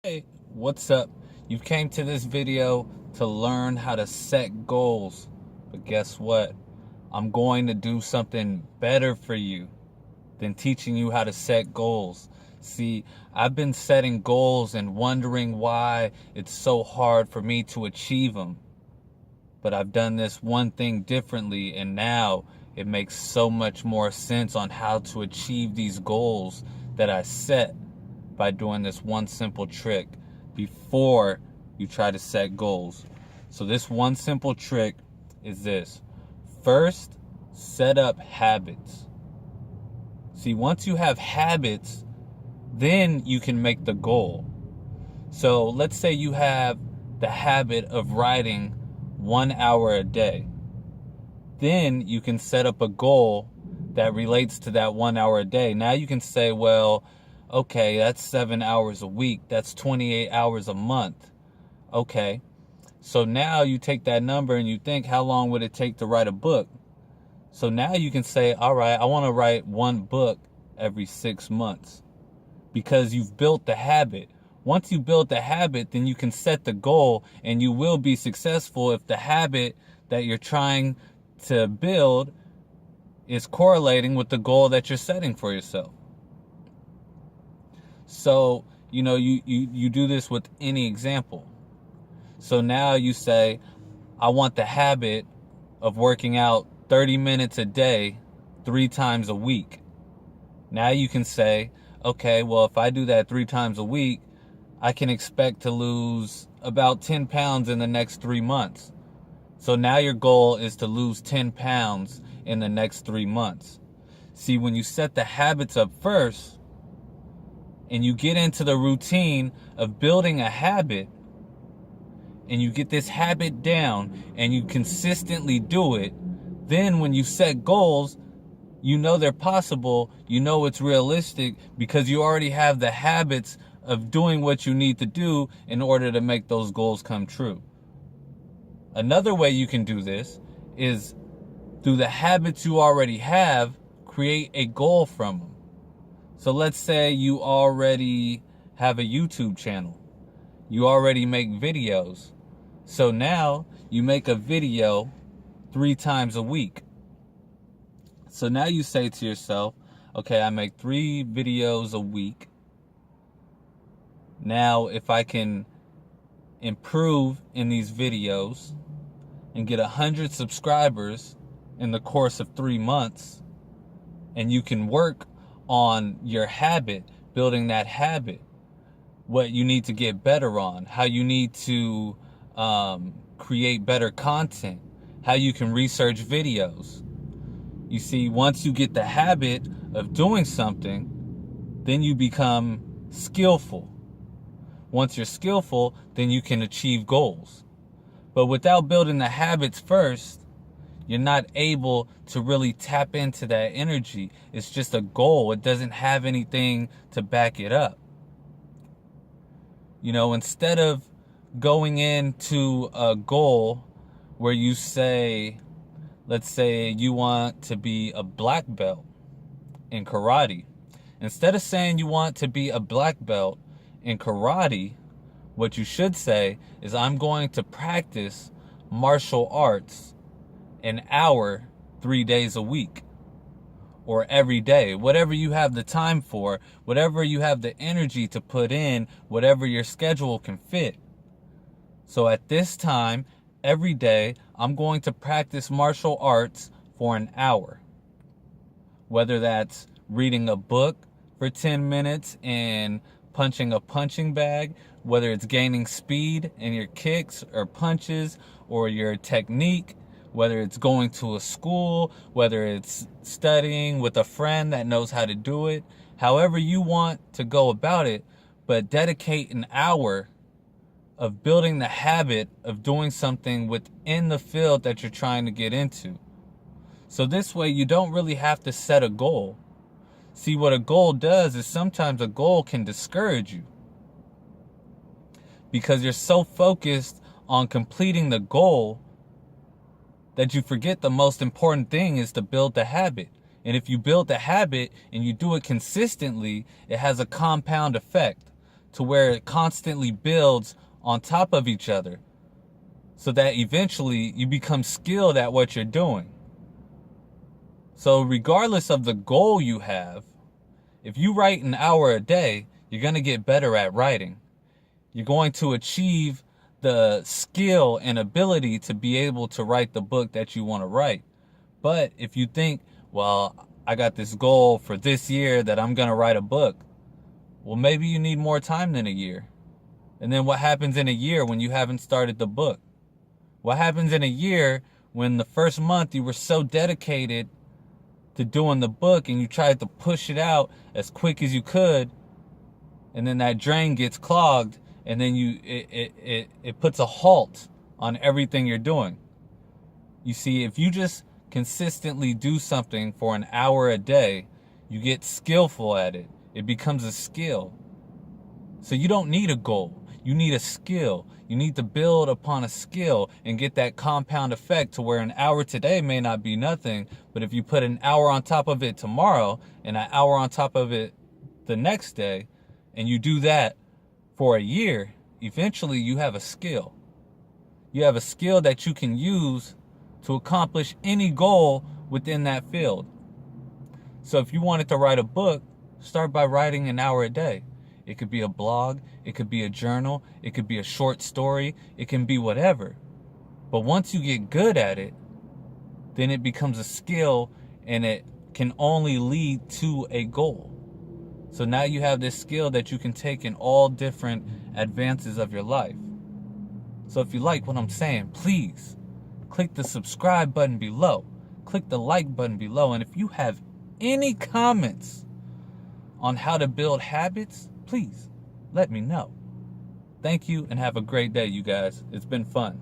Hey, what's up? You came to this video to learn how to set goals. But guess what? I'm going to do something better for you than teaching you how to set goals. See, I've been setting goals and wondering why it's so hard for me to achieve them. But I've done this one thing differently, and now it makes so much more sense on how to achieve these goals that I set by doing this one simple trick before you try to set goals. So this one simple trick is this. First, set up habits. See, once you have habits, then you can make the goal. So let's say you have the habit of writing 1 hour a day. Then you can set up a goal that relates to that 1 hour a day. Now you can say, well, okay, that's 7 hours a week. That's 28 hours a month. Okay. So now you take that number and you think, how long would it take to write a book? So now you can say, all right, I want to write one book every 6 months because you've built the habit. Once you build the habit, then you can set the goal and you will be successful if the habit that you're trying to build is correlating with the goal that you're setting for yourself. So, you do this with any example. So now you say, I want the habit of working out 30 minutes a day, 3 times a week. Now you can say, okay, well, if I do that 3 times a week, I can expect to lose about 10 pounds in the next 3 months. So now your goal is to lose 10 pounds in the next 3 months. See, when you set the habits up first, and you get into the routine of building a habit, and you get this habit down, and you consistently do it, then when you set goals, you know they're possible, you know it's realistic, because you already have the habits of doing what you need to do in order to make those goals come true. Another way you can do this is through the habits you already have, create a goal from them. So let's say you already have a YouTube channel. You already make videos. So now you make a video 3 times a week. So now you say to yourself, okay, I make 3 videos a week. Now if I can improve in these videos and get 100 subscribers in the course of 3 months, and you can work on your habit, building that habit, what you need to get better on, how you need to create better content, how you can research videos. You see, once you get the habit of doing something, then you become skillful. Once you're skillful, then you can achieve goals. But without building the habits first, you're not able to really tap into that energy. It's just a goal. It doesn't have anything to back it up. Instead of going into a goal where you say, let's say you want to be a black belt in karate. Instead of saying you want to be a black belt in karate, what you should say is, I'm going to practice martial arts an hour 3 days a week, or every day, whatever you have the time for, whatever you have the energy to put in, whatever your schedule can fit. So at this time, every day, I'm going to practice martial arts for an hour. Whether that's reading a book for 10 minutes and punching a punching bag, whether it's gaining speed in your kicks or punches or your technique, whether it's going to a school, whether it's studying with a friend that knows how to do it, however you want to go about it, but dedicate an hour of building the habit of doing something within the field that you're trying to get into. So this way you don't really have to set a goal. See, what a goal does is sometimes a goal can discourage you because you're so focused on completing the goal that you forget the most important thing is to build the habit. And if you build the habit and you do it consistently, it has a compound effect. to where it constantly builds on top of each other, so that eventually you become skilled at what you're doing. So regardless of the goal you have, if you write an hour a day, you're going to get better at writing. You're going to achieve the skill and ability to be able to write the book that you want to write. But if you think, well, I got this goal for this year that I'm going to write a book, well, maybe you need more time than a year. And then what happens in a year when you haven't started the book? What happens in a year when the first month you were so dedicated to doing the book and you tried to push it out as quick as you could, and then that drain gets clogged, and then it puts a halt on everything you're doing? You see, if you just consistently do something for an hour a day, you get skillful at it. It becomes a skill. So you don't need a goal. You need a skill. You need to build upon a skill and get that compound effect to where an hour today may not be nothing, but if you put an hour on top of it tomorrow and an hour on top of it the next day, and you do that for a year, eventually you have a skill. You have a skill that you can use to accomplish any goal within that field. So if you wanted to write a book, start by writing an hour a day. It could be a blog, it could be a journal, it could be a short story, it can be whatever. But once you get good at it, then it becomes a skill, and it can only lead to a goal. So now you have this skill that you can take in all different advances of your life. So if you like what I'm saying, please click the subscribe button below. Click the like button below. And if you have any comments on how to build habits, please let me know. Thank you and have a great day, you guys. It's been fun.